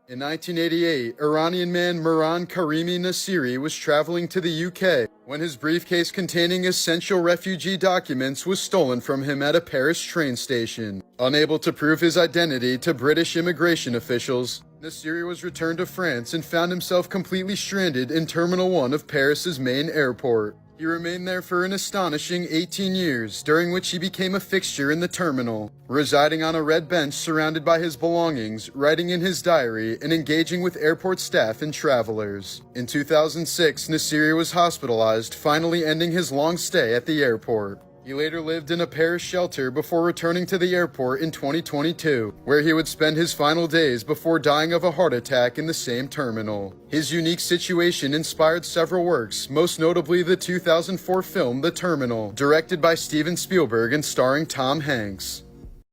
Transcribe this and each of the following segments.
In 1988, Iranian man Mehran Karimi Nassiri was traveling to the UK when his briefcase containing essential refugee documents was stolen from him at a Paris train station. Unable to prove his identity to British immigration officials, Nassiri was returned to France and found himself completely stranded in Terminal 1 of Paris's main airport. He remained there for an astonishing 18 years, during which he became a fixture in the terminal, residing on a red bench surrounded by his belongings, writing in his diary, and engaging with airport staff and travelers. In 2006, Nassiri was hospitalized, finally ending his long stay at the airport. He later lived in a Paris shelter before returning to the airport in 2022, where he would spend his final days before dying of a heart attack in the same terminal. His unique situation inspired several works, most notably the 2004 film The Terminal, directed by Steven Spielberg and starring Tom Hanks.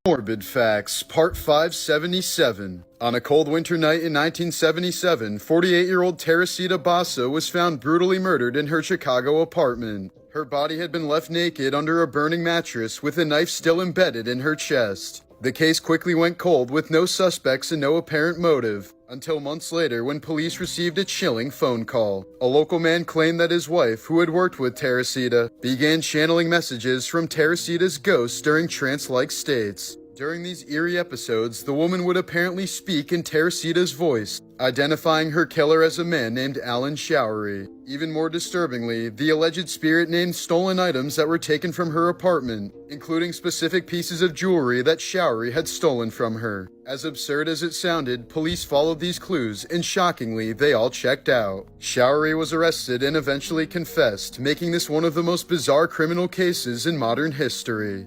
Morbid Facts, Part 577. On a cold winter night in 1977, 48-year-old Teresita Basso was found brutally murdered in her Chicago apartment. Her body had been left naked under a burning mattress with a knife still embedded in her chest. The case quickly went cold with no suspects and no apparent motive, until months later when police received a chilling phone call. A local man claimed that his wife, who had worked with Teresita, began channeling messages from Teresita's ghost during trance-like states. During these eerie episodes, the woman would apparently speak in Teresita's voice, identifying her killer as a man named Alan Showery. Even more disturbingly, the alleged spirit named stolen items that were taken from her apartment, including specific pieces of jewelry that Showery had stolen from her. As absurd as it sounded, police followed these clues, and shockingly, they all checked out. Showery was arrested and eventually confessed, making this one of the most bizarre criminal cases in modern history.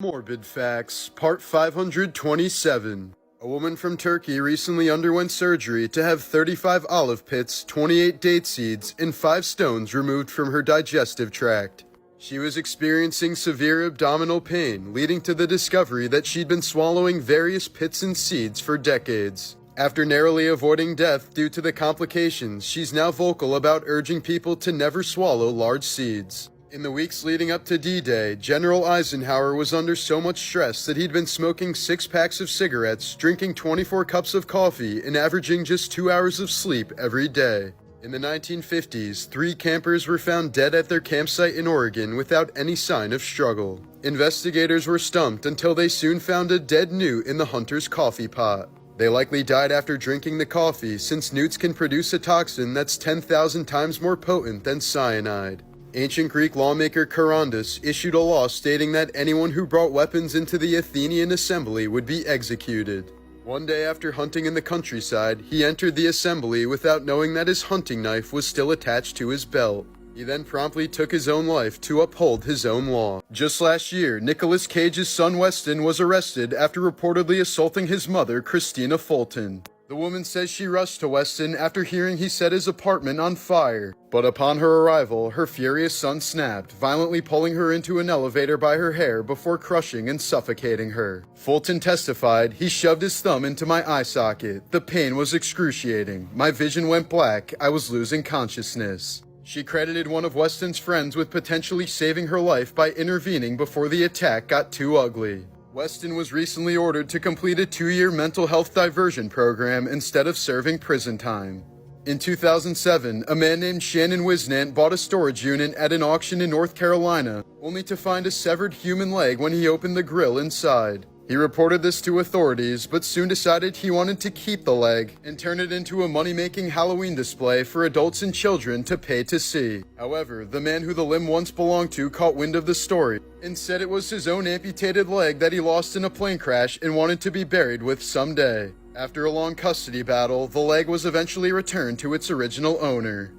Morbid Facts, Part 527. A woman from Turkey recently underwent surgery to have 35 olive pits, 28 date seeds, and 5 stones removed from her digestive tract. She was experiencing severe abdominal pain, leading to the discovery that she'd been swallowing various pits and seeds for decades. After narrowly avoiding death due to the complications, she's now vocal about urging people to never swallow large seeds. In the weeks leading up to D-Day, General Eisenhower was under so much stress that he'd been smoking 6 packs of cigarettes, drinking 24 cups of coffee, and averaging just 2 hours of sleep every day. In the 1950s, 3 campers were found dead at their campsite in Oregon without any sign of struggle. Investigators were stumped until they soon found a dead newt in the hunter's coffee pot. They likely died after drinking the coffee, since newts can produce a toxin that's 10,000 times more potent than cyanide. Ancient Greek lawmaker Charondas issued a law stating that anyone who brought weapons into the Athenian assembly would be executed. One day after hunting in the countryside, he entered the assembly without knowing that his hunting knife was still attached to his belt. He then promptly took his own life to uphold his own law. Just last year, Nicolas Cage's son Weston was arrested after reportedly assaulting his mother, Christina Fulton. The woman says she rushed to Weston after hearing he set his apartment on fire. But upon her arrival, her furious son snapped, violently pulling her into an elevator by her hair before crushing and suffocating her. Fulton testified, "He shoved his thumb into my eye socket. The pain was excruciating. My vision went black. I was losing consciousness." She credited one of Weston's friends with potentially saving her life by intervening before the attack got too ugly. Weston was recently ordered to complete a 2-year mental health diversion program instead of serving prison time. In 2007, a man named Shannon Wisnant bought a storage unit at an auction in North Carolina, only to find a severed human leg when he opened the grill inside. He reported this to authorities, but soon decided he wanted to keep the leg and turn it into a money-making Halloween display for adults and children to pay to see. However, the man who the limb once belonged to caught wind of the story and said it was his own amputated leg that he lost in a plane crash and wanted to be buried with someday. After a long custody battle, the leg was eventually returned to its original owner.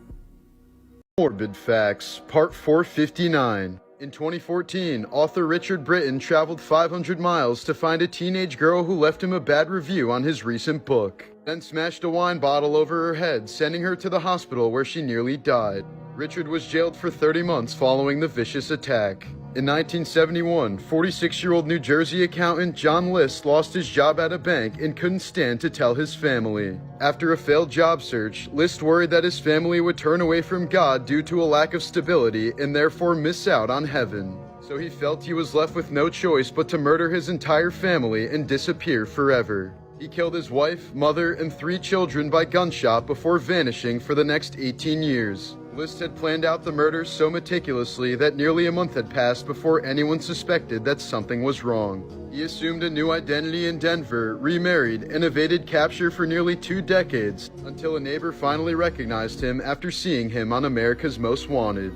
Morbid Facts, Part 459. In 2014, author Richard Britton traveled 500 miles to find a teenage girl who left him a bad review on his recent book, then smashed a wine bottle over her head, sending her to the hospital where she nearly died. Richard was jailed for 30 months following the vicious attack. In 1971, 46-year-old New Jersey accountant John List lost his job at a bank and couldn't stand to tell his family. After a failed job search, List worried that his family would turn away from God due to a lack of stability and therefore miss out on heaven. So he felt he was left with no choice but to murder his entire family and disappear forever. He killed his wife, mother, and 3 children by gunshot before vanishing for the next 18 years. List had planned out the murder so meticulously that nearly a month had passed before anyone suspected that something was wrong. He assumed a new identity in Denver, remarried, and evaded capture for nearly 2 decades, until a neighbor finally recognized him after seeing him on America's Most Wanted.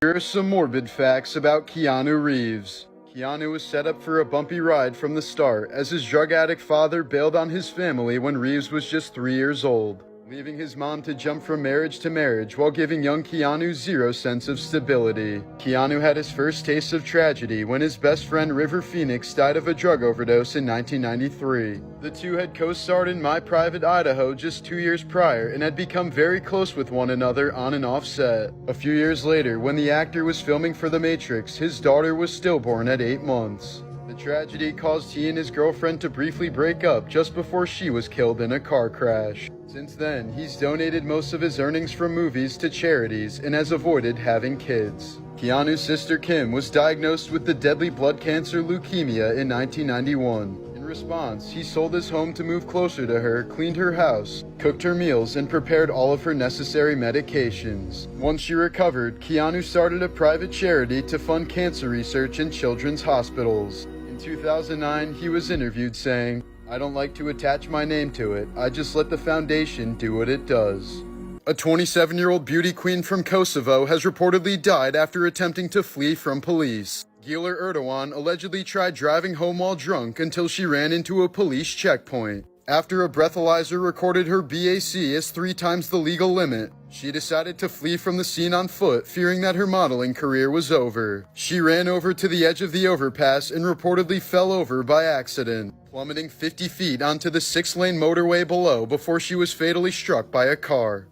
Here are some morbid facts about Keanu Reeves. Keanu was set up for a bumpy ride from the start, as his drug addict father bailed on his family when Reeves was just 3 years old, leaving his mom to jump from marriage to marriage while giving young Keanu zero sense of stability. Keanu had his first taste of tragedy when his best friend River Phoenix died of a drug overdose in 1993. The two had co-starred in My Private Idaho just 2 years prior and had become very close with one another on and off set. A few years later, when the actor was filming for The Matrix, his daughter was stillborn at 8 months. The tragedy caused he and his girlfriend to briefly break up just before she was killed in a car crash. Since then, he's donated most of his earnings from movies to charities and has avoided having kids. Keanu's sister Kim was diagnosed with the deadly blood cancer leukemia in 1991. In response, he sold his home to move closer to her, cleaned her house, cooked her meals, and prepared all of her necessary medications. Once she recovered, Keanu started a private charity to fund cancer research in children's hospitals. In 2009, he was interviewed saying, "I don't like to attach my name to it. I just let the foundation do what it does." A 27-year-old beauty queen from Kosovo has reportedly died after attempting to flee from police. Güler Erdogan allegedly tried driving home while drunk until she ran into a police checkpoint. After a breathalyzer recorded her BAC as 3 times the legal limit, she decided to flee from the scene on foot, fearing that her modeling career was over. She ran over to the edge of the overpass and reportedly fell over by accident, plummeting 50 feet onto the 6-lane motorway below before she was fatally struck by a car.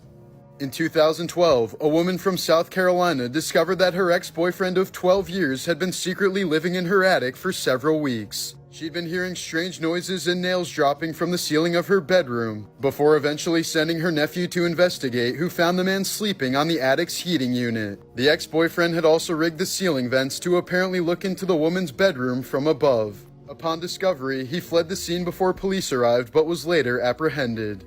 In 2012, a woman from South Carolina discovered that her ex-boyfriend of 12 years had been secretly living in her attic for several weeks. She'd been hearing strange noises and nails dropping from the ceiling of her bedroom, before eventually sending her nephew to investigate, who found the man sleeping on the attic's heating unit. The ex-boyfriend had also rigged the ceiling vents to apparently look into the woman's bedroom from above. Upon discovery, he fled the scene before police arrived but was later apprehended.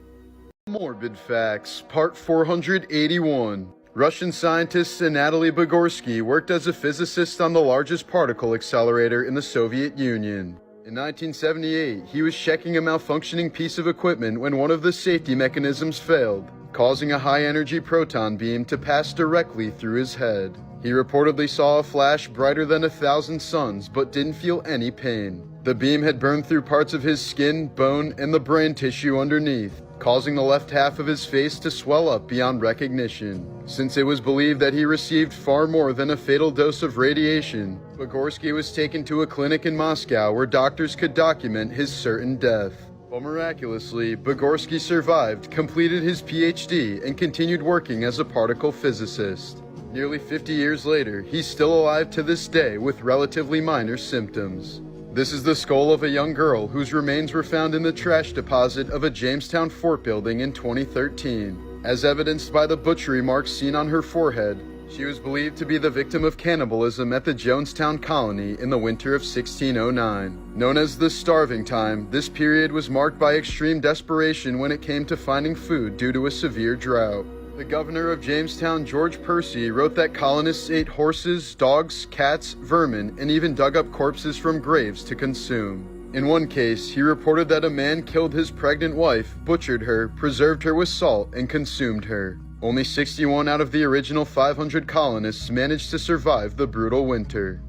Morbid Facts, Part 481. Russian scientist Anatoly Bugorsky worked as a physicist on the largest particle accelerator in the Soviet Union. In 1978, he was checking a malfunctioning piece of equipment when one of the safety mechanisms failed, causing a high-energy proton beam to pass directly through his head. He reportedly saw a flash brighter than 1,000 suns, but didn't feel any pain. The beam had burned through parts of his skin, bone, and the brain tissue underneath, causing the left half of his face to swell up beyond recognition. Since it was believed that he received far more than a fatal dose of radiation, Bugorsky was taken to a clinic in Moscow where doctors could document his certain death. But miraculously, Bugorsky survived, completed his PhD, and continued working as a particle physicist. Nearly 50 years later, he's still alive to this day with relatively minor symptoms. This is the skull of a young girl whose remains were found in the trash deposit of a Jamestown fort building in 2013. As evidenced by the butchery marks seen on her forehead, she was believed to be the victim of cannibalism at the Jonestown colony in the winter of 1609. Known as the Starving Time, this period was marked by extreme desperation when it came to finding food due to a severe drought. The governor of Jamestown, George Percy, wrote that colonists ate horses, dogs, cats, vermin, and even dug up corpses from graves to consume. In one case, he reported that a man killed his pregnant wife, butchered her, preserved her with salt, and consumed her. Only 61 out of the original 500 colonists managed to survive the brutal winter.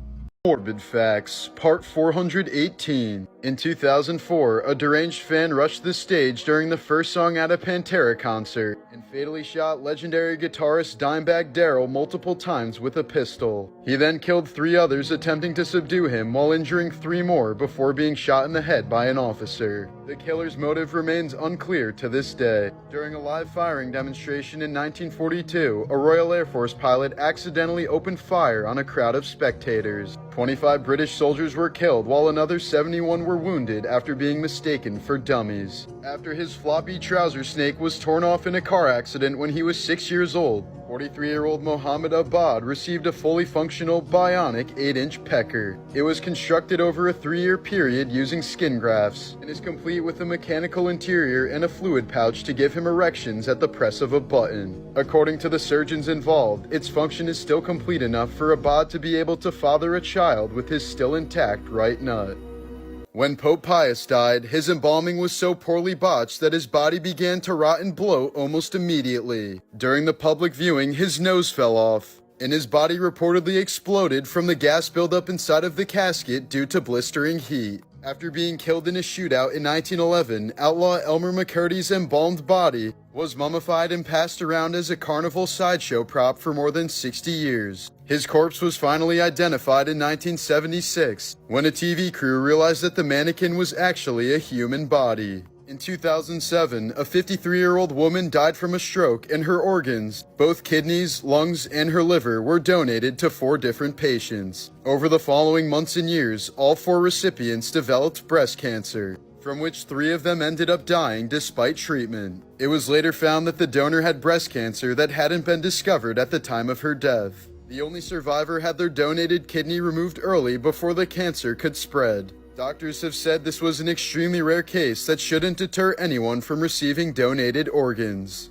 Morbid Facts, Part 418. In 2004, a deranged fan rushed the stage during the first song at a Pantera concert and fatally shot legendary guitarist Dimebag Darrell multiple times with a pistol. He then killed 3 others attempting to subdue him while injuring 3 more before being shot in the head by an officer. The killer's motive remains unclear to this day. During a live firing demonstration in 1942, a Royal Air Force pilot accidentally opened fire on a crowd of spectators. 25 British soldiers were killed while another 71 were wounded after being mistaken for dummies. After his floppy trouser snake was torn off in a car accident when he was 6 years old, 43-year-old Mohammed Abad received a fully functional bionic 8-inch pecker. It was constructed over a 3-year period using skin grafts, and is complete with a mechanical interior and a fluid pouch to give him erections at the press of a button. According to the surgeons involved, its function is still complete enough for Abad to be able to father a child with his still intact right nut. When Pope Pius died, his embalming was so poorly botched that his body began to rot and bloat almost immediately. During the public viewing, his nose fell off, and his body reportedly exploded from the gas buildup inside of the casket due to blistering heat. After being killed in a shootout in 1911, outlaw Elmer McCurdy's embalmed body was mummified and passed around as a carnival sideshow prop for more than 60 years. His corpse was finally identified in 1976, when a TV crew realized that the mannequin was actually a human body. In 2007, a 53-year-old woman died from a stroke, and her organs, both kidneys, lungs, and her liver, were donated to 4 different patients. Over the following months and years, all 4 recipients developed breast cancer, from which 3 of them ended up dying despite treatment. It was later found that the donor had breast cancer that hadn't been discovered at the time of her death. The only survivor had their donated kidney removed early before the cancer could spread. Doctors have said this was an extremely rare case that shouldn't deter anyone from receiving donated organs.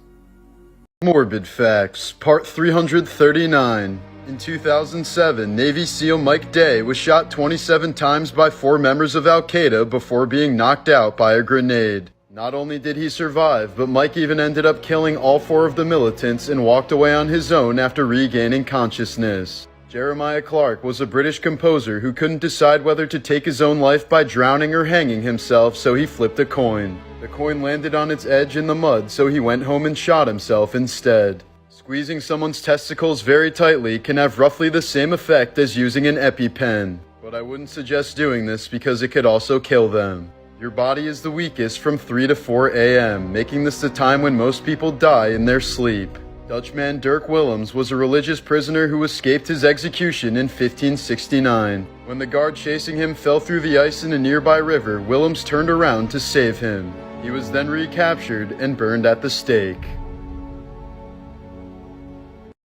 Morbid Facts, Part 339. In 2007, Navy SEAL Mike Day was shot 27 times by 4 members of Al-Qaeda before being knocked out by a grenade. Not only did he survive, but Mike even ended up killing all 4 of the militants and walked away on his own after regaining consciousness. Jeremiah Clarke was a British composer who couldn't decide whether to take his own life by drowning or hanging himself, so he flipped a coin. The coin landed on its edge in the mud, so he went home and shot himself instead. Squeezing someone's testicles very tightly can have roughly the same effect as using an EpiPen, but I wouldn't suggest doing this because it could also kill them. Your body is the weakest from 3 to 4 a.m., making this the time when most people die in their sleep. Dutchman Dirk Willems was a religious prisoner who escaped his execution in 1569. When the guard chasing him fell through the ice in a nearby river, Willems turned around to save him. He was then recaptured and burned at the stake.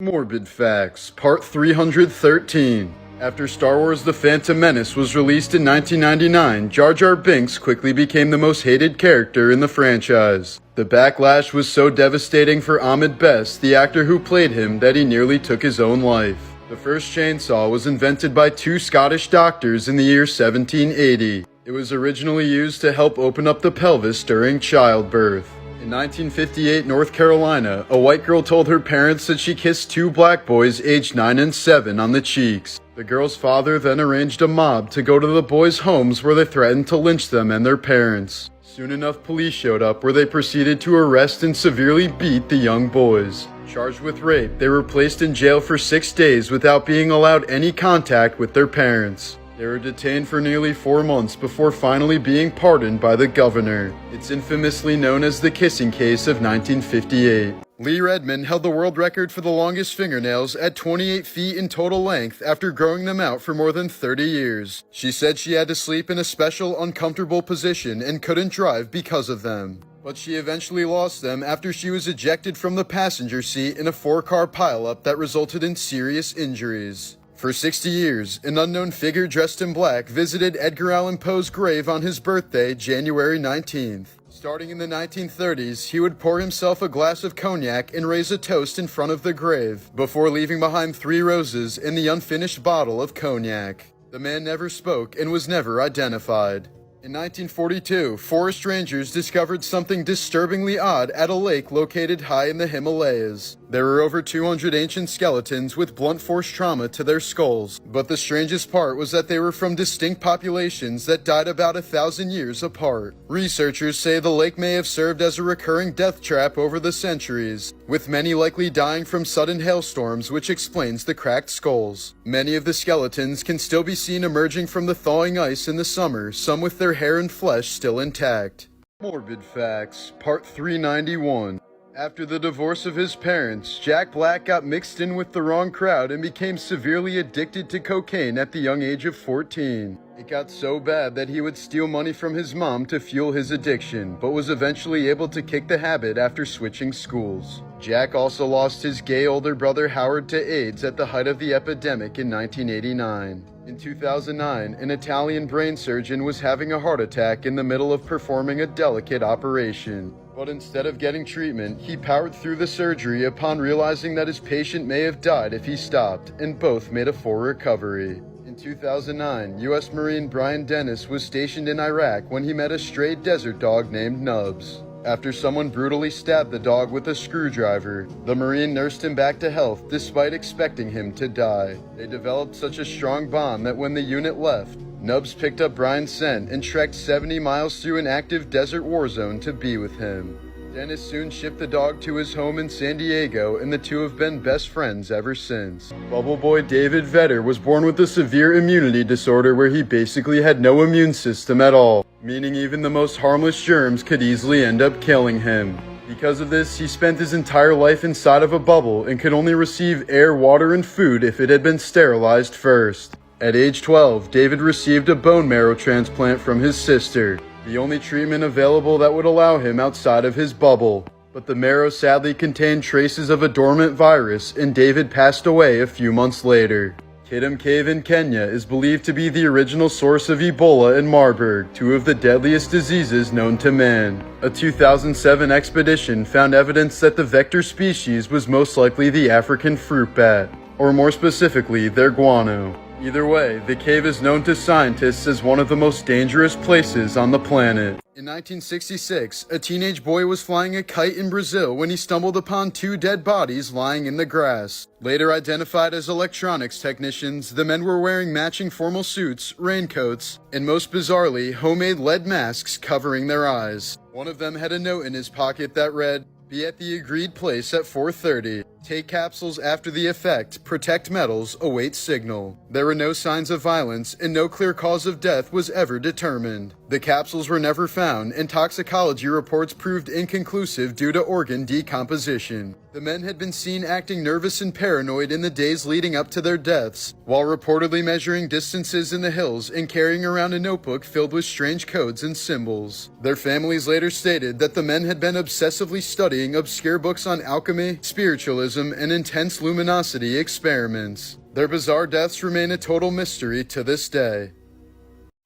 Morbid Facts, Part 313. After Star Wars The Phantom Menace was released in 1999, Jar Jar Binks quickly became the most hated character in the franchise. The backlash was so devastating for Ahmed Best, the actor who played him, that he nearly took his own life. The first chainsaw was invented by 2 Scottish doctors in the year 1780. It was originally used to help open up the pelvis during childbirth. In 1958 North Carolina, a white girl told her parents that she kissed 2 black boys aged 9 and 7 on the cheeks. The girl's father then arranged a mob to go to the boys' homes where they threatened to lynch them and their parents. Soon enough, police showed up where they proceeded to arrest and severely beat the young boys. Charged with rape, they were placed in jail for 6 days without being allowed any contact with their parents. They were detained for nearly 4 months before finally being pardoned by the governor. It's infamously known as the kissing case of 1958. Lee Redmond held the world record for the longest fingernails at 28 feet in total length after growing them out for more than 30 years. She said she had to sleep in a special uncomfortable position and couldn't drive because of them. But she eventually lost them after she was ejected from the passenger seat in a 4-car pileup that resulted in serious injuries. For 60 years, an unknown figure dressed in black visited Edgar Allan Poe's grave on his birthday, January 19th. Starting in the 1930s, he would pour himself a glass of cognac and raise a toast in front of the grave, before leaving behind 3 roses and the unfinished bottle of cognac. The man never spoke and was never identified. In 1942, forest rangers discovered something disturbingly odd at a lake located high in the Himalayas. There were over 200 ancient skeletons with blunt force trauma to their skulls, but the strangest part was that they were from distinct populations that died about 1,000 years apart. Researchers say the lake may have served as a recurring death trap over the centuries, with many likely dying from sudden hailstorms, which explains the cracked skulls. Many of the skeletons can still be seen emerging from the thawing ice in the summer, some with their hair and flesh still intact. Morbid Facts, Part 391. After the divorce of his parents, Jack Black got mixed in with the wrong crowd and became severely addicted to cocaine at the young age of 14. It got so bad that he would steal money from his mom to fuel his addiction, but was eventually able to kick the habit after switching schools. Jack also lost his gay older brother Howard to AIDS at the height of the epidemic in 1989. In 2009, an Italian brain surgeon was having a heart attack in the middle of performing a delicate operation. But instead of getting treatment, he powered through the surgery upon realizing that his patient may have died if he stopped, and both made a full recovery. In 2009, U.S. Marine Brian Dennis was stationed in Iraq when he met a stray desert dog named Nubs. After someone brutally stabbed the dog with a screwdriver, the Marine nursed him back to health despite expecting him to die. They developed such a strong bond that when the unit left, Nubs picked up Brian's scent and trekked 70 miles through an active desert war zone to be with him. Dennis soon shipped the dog to his home in San Diego, and the two have been best friends ever since. Bubble Boy David Vedder was born with a severe immunity disorder where he basically had no immune system at all, meaning even the most harmless germs could easily end up killing him. Because of this, he spent his entire life inside of a bubble and could only receive air, water, and food if it had been sterilized first. At age 12, David received a bone marrow transplant from his sister, the only treatment available that would allow him outside of his bubble. But the marrow sadly contained traces of a dormant virus, and David passed away a few months later. Kidam Cave in Kenya is believed to be the original source of Ebola and Marburg, two of the deadliest diseases known to man. A 2007 expedition found evidence that the vector species was most likely the African fruit bat, or more specifically, their guano. Either way, the cave is known to scientists as one of the most dangerous places on the planet. In 1966, a teenage boy was flying a kite in Brazil when he stumbled upon two dead bodies lying in the grass. Later identified as electronics technicians, the men were wearing matching formal suits, raincoats, and most bizarrely, homemade lead masks covering their eyes. One of them had a note in his pocket that read, "Be at the agreed place at 4:30. Take capsules after the effect. Protect metals. Await signal." There were no signs of violence, and no clear cause of death was ever determined. The capsules were never found, and toxicology reports proved inconclusive due to organ decomposition. The men had been seen acting nervous and paranoid in the days leading up to their deaths, while reportedly measuring distances in the hills and carrying around a notebook filled with strange codes and symbols. Their families later stated that the men had been obsessively studying obscure books on alchemy, spiritualism, and intense luminosity experiments. Their bizarre deaths remain a total mystery to this day.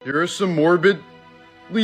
Here are some morbidly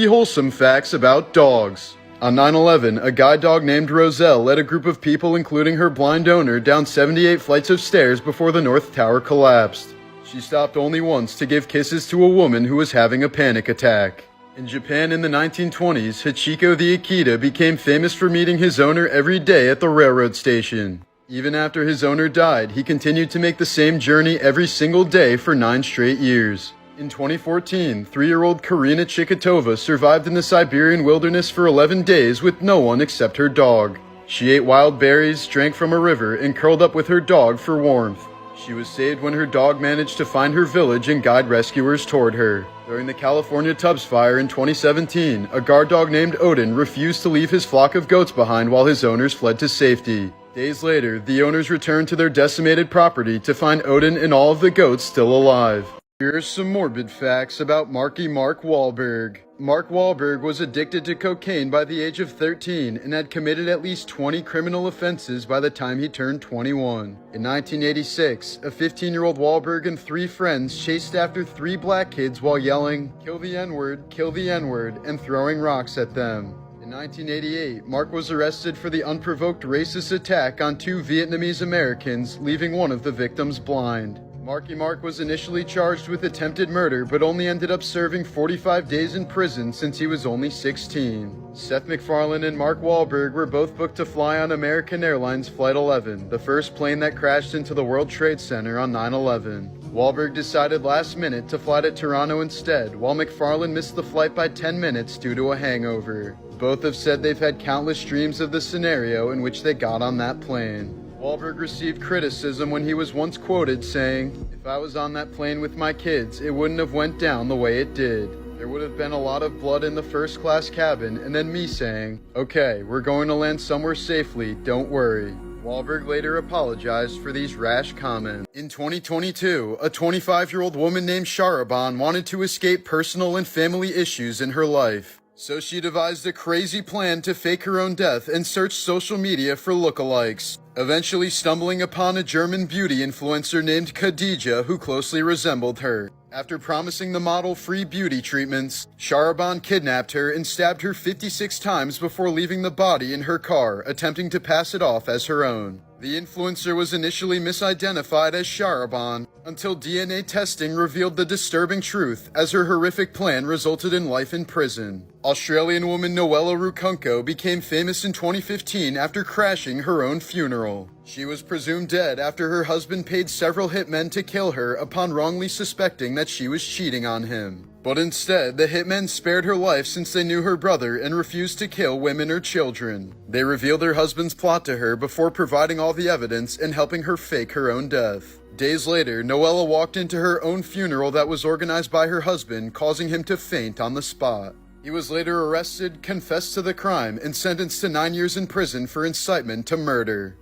wholesome facts about dogs. On 9/11, a guide dog named Roselle led a group of people, including her blind owner, down 78 flights of stairs before the North Tower collapsed. She stopped only once to give kisses to a woman who was having a panic attack. In Japan in the 1920s, Hachiko the Akita became famous for meeting his owner every day at the railroad station. Even after his owner died, he continued to make the same journey every single day for 9 straight years. In 2014, 3-year-old Karina Chikatova survived in the Siberian wilderness for 11 days with no one except her dog. She ate wild berries, drank from a river, and curled up with her dog for warmth. She was saved when her dog managed to find her village and guide rescuers toward her. During the California Tubbs fire in 2017, a guard dog named Odin refused to leave his flock of goats behind while his owners fled to safety. Days later, the owners returned to their decimated property to find Odin and all of the goats still alive. Here's some morbid facts about Mark Wahlberg. Mark Wahlberg was addicted to cocaine by the age of 13 and had committed at least 20 criminal offenses by the time he turned 21. In 1986, a 15-year-old Wahlberg and 3 friends chased after 3 black kids while yelling, "Kill the N-word," and throwing rocks at them. In 1988, Mark was arrested for the unprovoked racist attack on 2 Vietnamese Americans, leaving one of the victims blind. Mark was initially charged with attempted murder, but only ended up serving 45 days in prison since he was only 16. Seth MacFarlane and Mark Wahlberg were both booked to fly on American Airlines Flight 11, the first plane that crashed into the World Trade Center on 9/11. Wahlberg decided last minute to fly to Toronto instead, while MacFarlane missed the flight by 10 minutes due to a hangover. Both have said they've had countless dreams of the scenario in which they got on that plane. Wahlberg received criticism when he was once quoted saying, "If I was on that plane with my kids, it wouldn't have went down the way it did. There would have been a lot of blood in the first-class cabin, and then me saying, 'Okay, we're going to land somewhere safely, don't worry.'" Wahlberg later apologized for these rash comments. In 2022, a 25-year-old woman named Sharaban wanted to escape personal and family issues in her life. So she devised a crazy plan to fake her own death and searched social media for lookalikes, eventually stumbling upon a German beauty influencer named Khadija who closely resembled her. After promising the model free beauty treatments, Sharaban kidnapped her and stabbed her 56 times before leaving the body in her car, attempting to pass it off as her own. The influencer was initially misidentified as Sharaban until DNA testing revealed the disturbing truth, as her horrific plan resulted in life in prison. Australian woman Noella Rukunko became famous in 2015 after crashing her own funeral. She was presumed dead after her husband paid several hitmen to kill her upon wrongly suspecting that she was cheating on him. But instead, the hitmen spared her life since they knew her brother and refused to kill women or children. They revealed her husband's plot to her before providing all the evidence and helping her fake her own death. Days later, Noella walked into her own funeral that was organized by her husband, causing him to faint on the spot. He was later arrested, confessed to the crime, and sentenced to 9 years in prison for incitement to murder.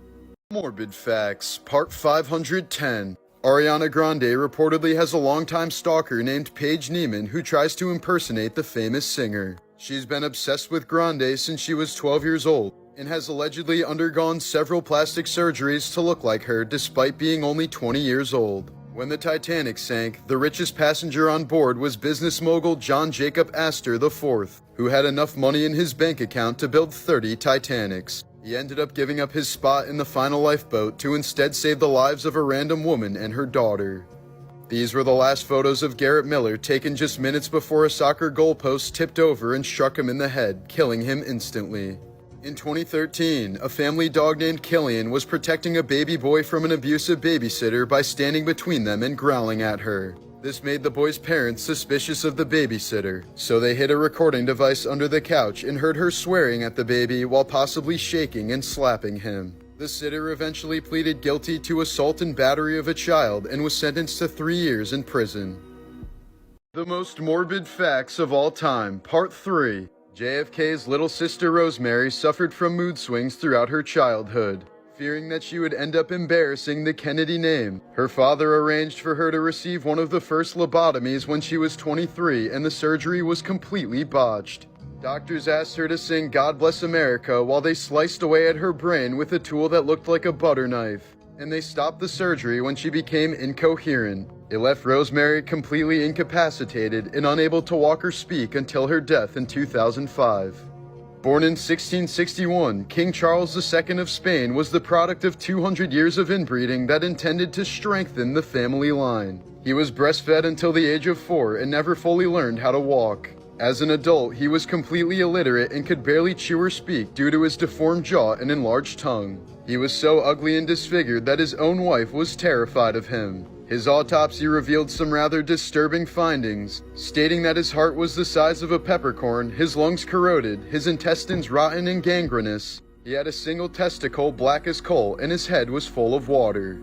Morbid Facts, Part 510. Ariana Grande reportedly has a longtime stalker named Paige Neiman who tries to impersonate the famous singer. She's been obsessed with Grande since she was 12 years old and has allegedly undergone several plastic surgeries to look like her despite being only 20 years old. When the Titanic sank, the richest passenger on board was business mogul John Jacob Astor IV, who had enough money in his bank account to build 30 Titanics. He ended up giving up his spot in the final lifeboat to instead save the lives of a random woman and her daughter. These were the last photos of Garrett Miller, taken just minutes before a soccer goalpost tipped over and struck him in the head, killing him instantly. In 2013, a family dog named Killian was protecting a baby boy from an abusive babysitter by standing between them and growling at her. This made the boy's parents suspicious of the babysitter, so they hid a recording device under the couch and heard her swearing at the baby while possibly shaking and slapping him. The sitter eventually pleaded guilty to assault and battery of a child and was sentenced to 3 years in prison. The most morbid facts of all time, Part 3. JFK's little sister Rosemary suffered from mood swings throughout her childhood. Fearing that she would end up embarrassing the Kennedy name, her father arranged for her to receive one of the first lobotomies when she was 23, and the surgery was completely botched. Doctors asked her to sing God Bless America while they sliced away at her brain with a tool that looked like a butter knife, and they stopped the surgery when she became incoherent. It left Rosemary completely incapacitated and unable to walk or speak until her death in 2005. Born in 1661, King Charles II of Spain was the product of 200 years of inbreeding that intended to strengthen the family line. He was breastfed until the age of 4 and never fully learned how to walk. As an adult, he was completely illiterate and could barely chew or speak due to his deformed jaw and enlarged tongue. He was so ugly and disfigured that his own wife was terrified of him. His autopsy revealed some rather disturbing findings, stating that his heart was the size of a peppercorn, his lungs corroded, his intestines rotten and gangrenous. He had a single testicle black as coal, and his head was full of water.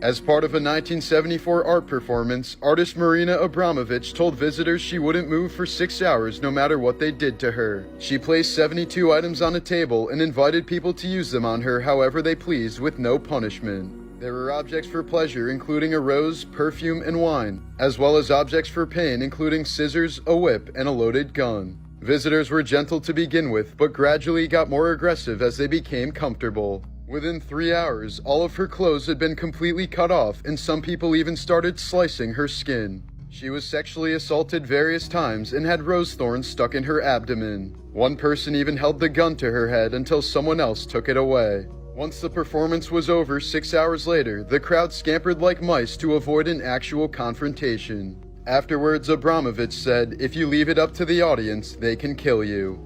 As part of a 1974 art performance, artist Marina Abramovich told visitors she wouldn't move for 6 hours no matter what they did to her. She placed 72 items on a table and invited people to use them on her however they pleased with no punishment. There were objects for pleasure including a rose, perfume, and wine, as well as objects for pain including scissors, a whip, and a loaded gun. Visitors were gentle to begin with, but gradually got more aggressive as they became comfortable. Within 3 hours, all of her clothes had been completely cut off, and some people even started slicing her skin. She was sexually assaulted various times and had rose thorns stuck in her abdomen. One person even held the gun to her head until someone else took it away. Once the performance was over 6 hours later, the crowd scampered like mice to avoid an actual confrontation. Afterwards, Abramovich said, "If you leave it up to the audience, they can kill you."